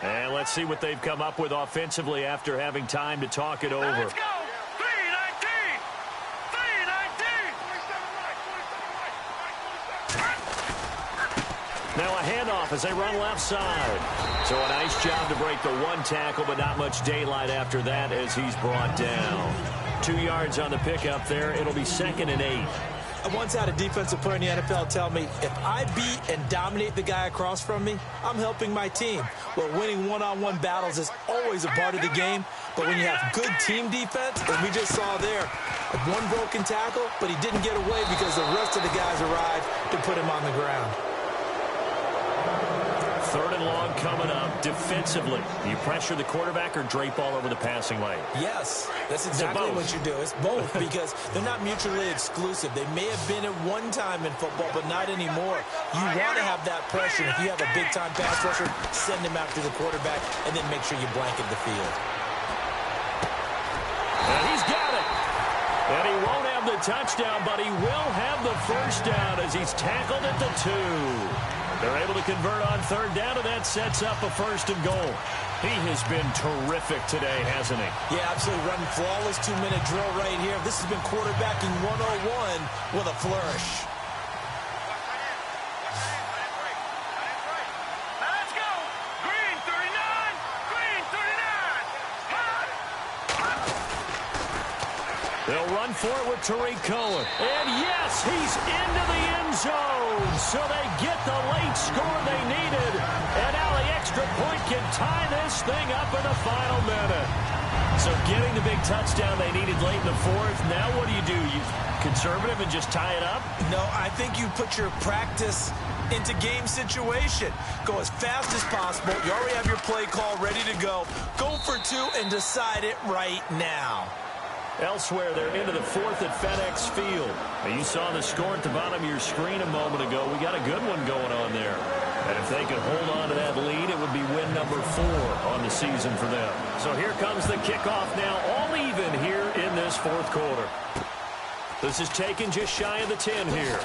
And let's see what they've come up with offensively after having time to talk it over. Let's go. 319. 319. Now a handoff as they run left side. So a nice job to break the 1 tackle, but not much daylight after that as he's brought down. 2 yards on the pickup there. It'll be 2nd and 8. I once had a defensive player in the NFL tell me, if I beat and dominate the guy across from me, I'm helping my team. Well, winning one-on-one battles is always a part of the game, but when you have good team defense, as we just saw there, 1 broken tackle, but he didn't get away because the rest of the guys arrived to put him on the ground. 3rd and long coming up. Defensively, you pressure the quarterback or drape all over the passing lane? Yes, that's exactly what you do. It's both because they're not mutually exclusive. They may have been at one time in football, but not anymore. You want to have that pressure. If you have a big-time pass rusher, send him after the quarterback, and then make sure you blanket the field. And he's got it. And he won't have the touchdown, but he will have the first down as he's tackled at the 2. They're able to convert on 3rd down, and that sets up a 1st and goal. He has been terrific today, hasn't he? Yeah, absolutely. Running flawless 2-minute drill right here. This has been quarterbacking 101 with a flourish. Let's go. Green 39. Green 39. They'll run for it with Tariq Cohen. And yes, he's into the end zone. So they get the late score they needed. And now the extra point can tie this thing up in the final minute. So getting the big touchdown they needed late in the 4th. Now what do? You conservative and just tie it up? No, I think you put your practice into game situation. Go as fast as possible. You already have your play call ready to go. Go for 2 and decide it right now. Elsewhere, they're into the 4th at FedEx Field. Now, you saw the score at the bottom of your screen a moment ago. We got a good one going on there. And if they could hold on to that lead, it would be win number 4 on the season for them. So here comes the kickoff now, all even here in this 4th quarter. This is taken just shy of the 10 here.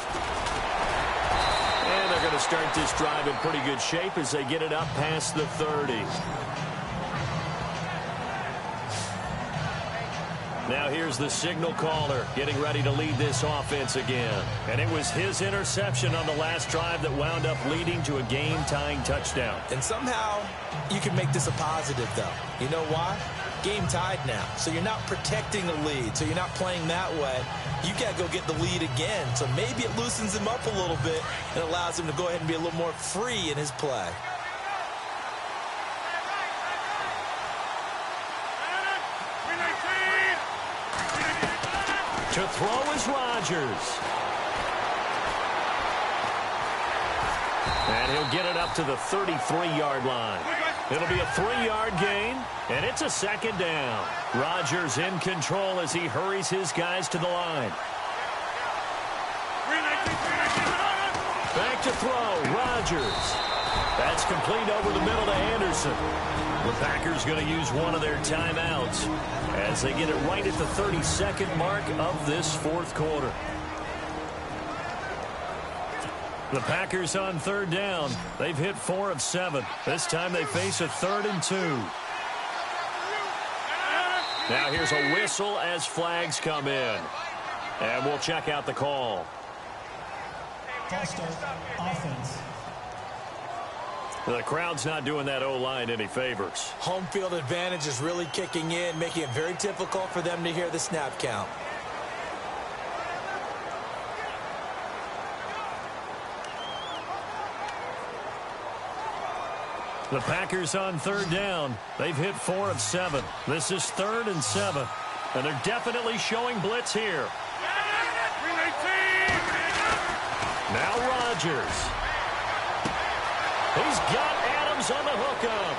And they're going to start this drive in pretty good shape as they get it up past the 30. Now here's the signal caller getting ready to lead this offense again. And it was his interception on the last drive that wound up leading to a game-tying touchdown. And somehow you can make this a positive, though. You know why? Game tied now. So you're not protecting the lead. So you're not playing that way. You got to go get the lead again. So maybe it loosens him up a little bit and allows him to go ahead and be a little more free in his play. To throw is Rodgers. And he'll get it up to the 33-yard line. It'll be a 3-yard gain, and it's a 2nd down. Rodgers in control as he hurries his guys to the line. Back to throw, Rodgers. That's complete over the middle to Anderson. The Packers going to use one of their timeouts as they get it right at the 32nd mark of this 4th quarter. The Packers on 3rd down. They've hit 4 of 7. This time they face a 3rd and 2. Now here's a whistle as flags come in. And we'll check out the call. False start, offense. The crowd's not doing that O-line any favors. Home field advantage is really kicking in, making it very difficult for them to hear the snap count. The Packers on third down. They've hit 4 of 7. This is 3rd and 7. And they're definitely showing blitz here. Now Rodgers. He's got Adams on the hookup.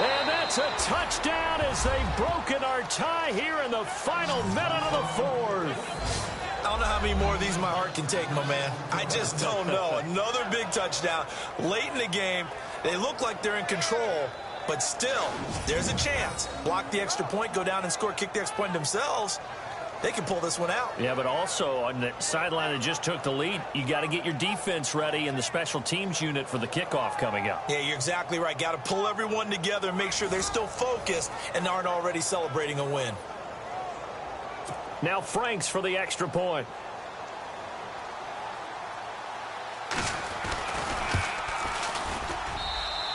And that's a touchdown as they've broken our tie here in the final minute of the 4th. I don't know how many more of these my heart can take, my man. I just don't know. Another big touchdown late in the game. They look like they're in control, but still, there's a chance. Block the extra point, go down and score, kick the extra point themselves. They can pull this one out. Yeah, but also on the sideline that just took the lead, you got to get your defense ready and the special teams unit for the kickoff coming up. Yeah, you're exactly right. Got to pull everyone together and make sure they're still focused and aren't already celebrating a win. Now Franks for the extra point.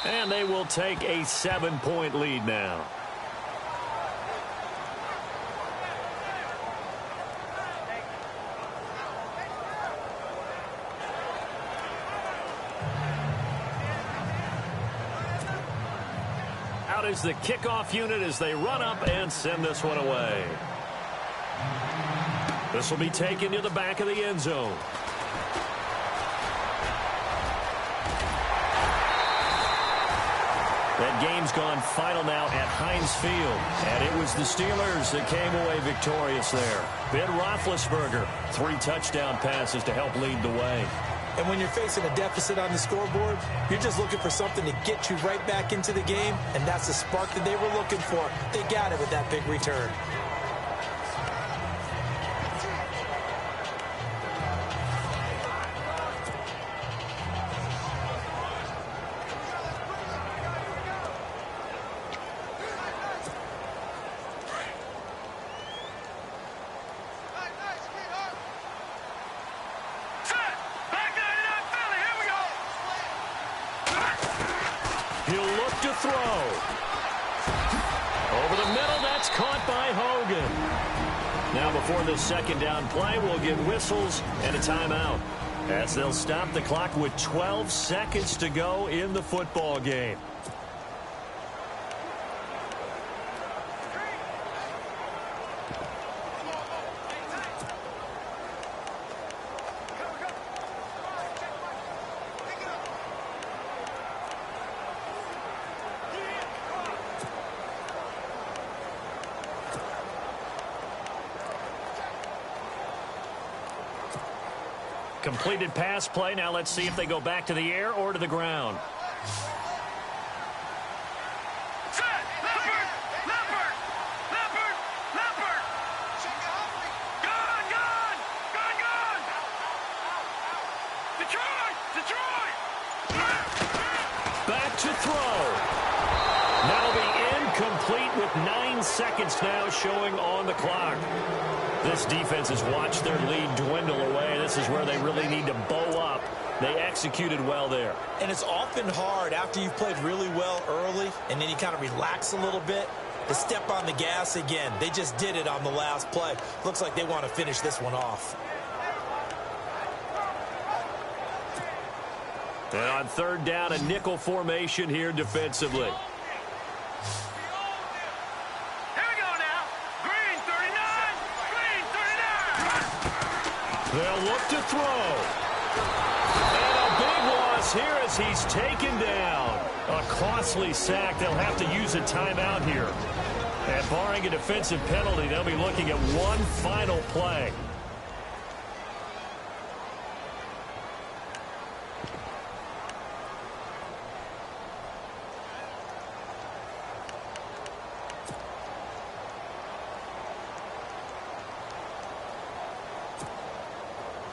And they will take a 7-point lead now. Out is the kickoff unit as they run up and send this one away. This will be taken to the back of the end zone. That game's gone final now at Heinz Field. And it was the Steelers that came away victorious there. Ben Roethlisberger, 3 touchdown passes to help lead the way. And when you're facing a deficit on the scoreboard, you're just looking for something to get you right back into the game, and that's the spark that they were looking for. They got it with that big return. He'll look to throw. Over the middle, that's caught by Hogan. Now before this second down play, we'll get whistles and a timeout, as they'll stop the clock with 12 seconds to go in the football game. Completed pass play. Now let's see if they go back to the air or to the ground. Back to throw. That'll be incomplete with 9 seconds now showing on the clock. This defense has watched their lead dwindle away. This is where they really need to bow up. They executed well there. And it's often hard after you've played really well early and then you kind of relax a little bit to step on the gas again. They just did it on the last play. Looks like they want to finish this one off. And on third down, a nickel formation here defensively. They'll look to throw. And a big loss here as he's taken down. A costly sack. They'll have to use a timeout here. And barring a defensive penalty, they'll be looking at one final play.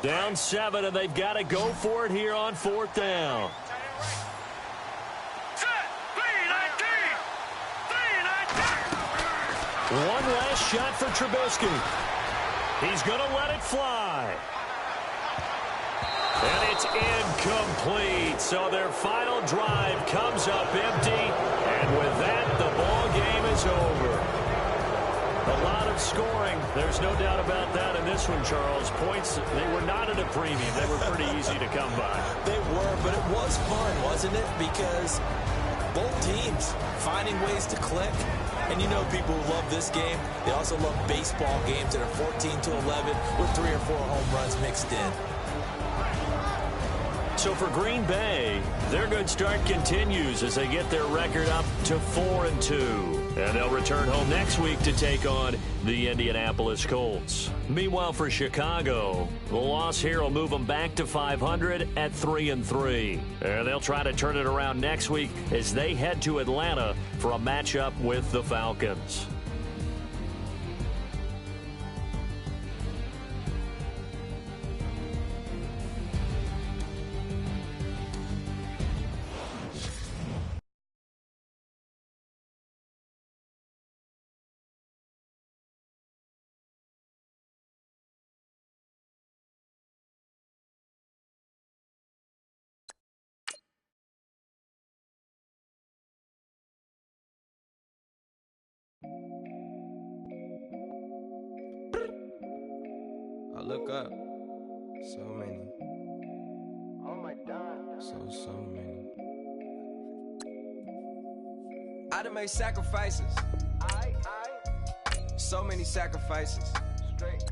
Down 7, and they've got to go for it here on fourth down. One last shot for Trubisky. He's going to let it fly. And it's incomplete. So their final drive comes up empty. And with that, the ball game is over. A lot of of scoring. There's no doubt about that in this one, Charles. Points, they were not at a premium. They were pretty easy to come by. They were, but it was fun, wasn't it? Because both teams finding ways to click. And you know people who love this game, they also love baseball games that are 14-11 with 3 or 4 home runs mixed in. So for Green Bay, their good start continues as they get their record up to 4-2. And they'll return home next week to take on the Indianapolis Colts. Meanwhile, for Chicago, the loss here will move them back to 500 at 3-3. And they'll try to turn it around next week as they head to Atlanta for a matchup with the Falcons. I look up, so many. Oh my God. So many. I done made sacrifices. So many sacrifices. Straight.